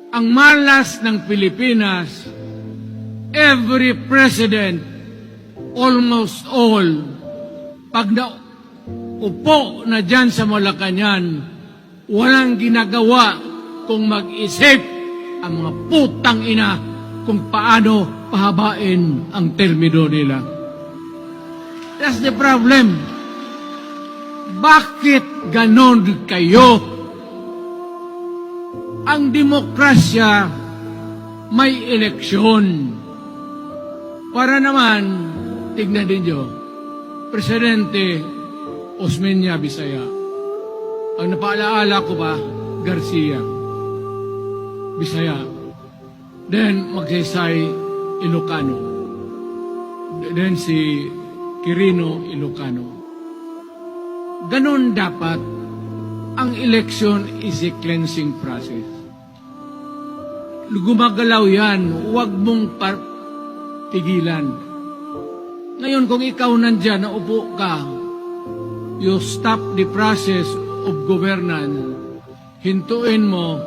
ang malas ng Pilipinas, every president, almost all, pag naupo na dyan sa Malacanang, walang ginagawa kung mag-isip ang mga putang ina kung paano pahabain ang termino nila. That's the problem. Bakit ganon kayo? Ang demokrasya may eleksyon. Para naman, tignan ninyo, Presidente Osmeña Bisaya. Ang napaalaala ko ba, Garcia Bisaya. Then, Magsaysay Ilocano. Then, si Quirino Ilocano. Ganon dapat. Ang election is a cleansing process. Gumagalaw yan, huwag mong tigilan. Ngayon, kung ikaw nandyan, naupo ka, you stop the process of governance, hintuin mo,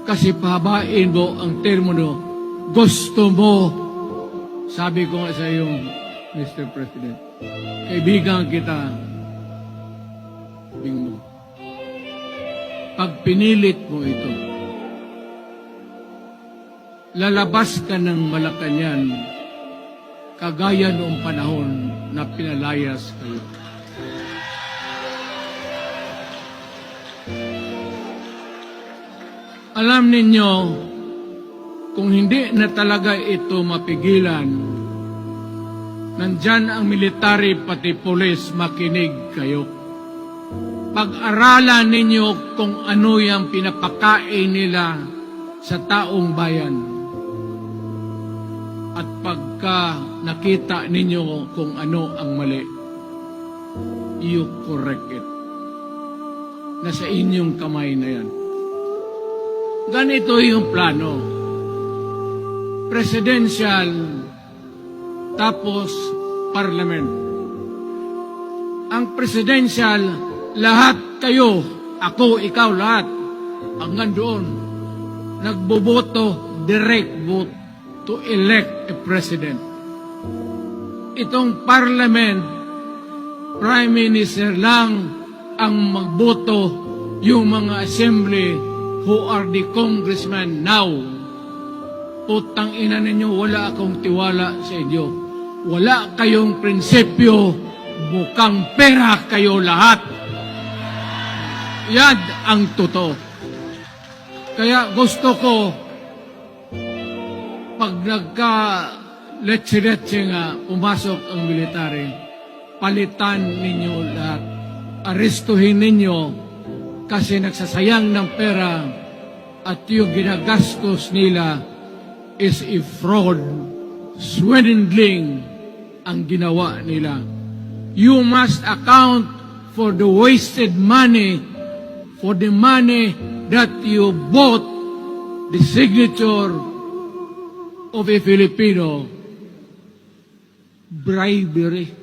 kasi pahabain mo ang termino, gusto mo. Sabi ko nga sa iyo, Mr. President, kaibigan kita, mo. Pag pinilit mo ito, lalabas ka ng Malacanang kagaya noong panahon na pinalayas kayo. Alam ninyo, kung hindi na talaga ito mapigilan, nandyan ang military pati pulis, makinig kayo. Pag-aralan ninyo kung ano yung pinapakain nila sa taong bayan. At pagka nakita ninyo kung ano ang mali, you correct it. Nasa inyong kamay na yan. Ganito yung plano. Presidential, tapos parliament. Ang presidential, lahat kayo, ako, ikaw, lahat, hanggang doon, nagboboto, direct vote to elect a president. Itong parliament, prime minister lang ang magboto, yung mga assembly who are the congressmen now. Putang ina ninyo, wala akong tiwala sa inyo. Wala kayong prinsipyo, bukang pera kayo lahat. Yan ang totoo. Kaya gusto ko, pag nagka-letse-letse nga, pumasok ang military, palitan ninyo lahat. Arestuhin ninyo kasi nagsasayang ng pera at yung ginagastos nila is a fraud, swindling ang ginawa nila. You must account for the wasted money, for the money that you bought the signature of a Filipino. Bribery.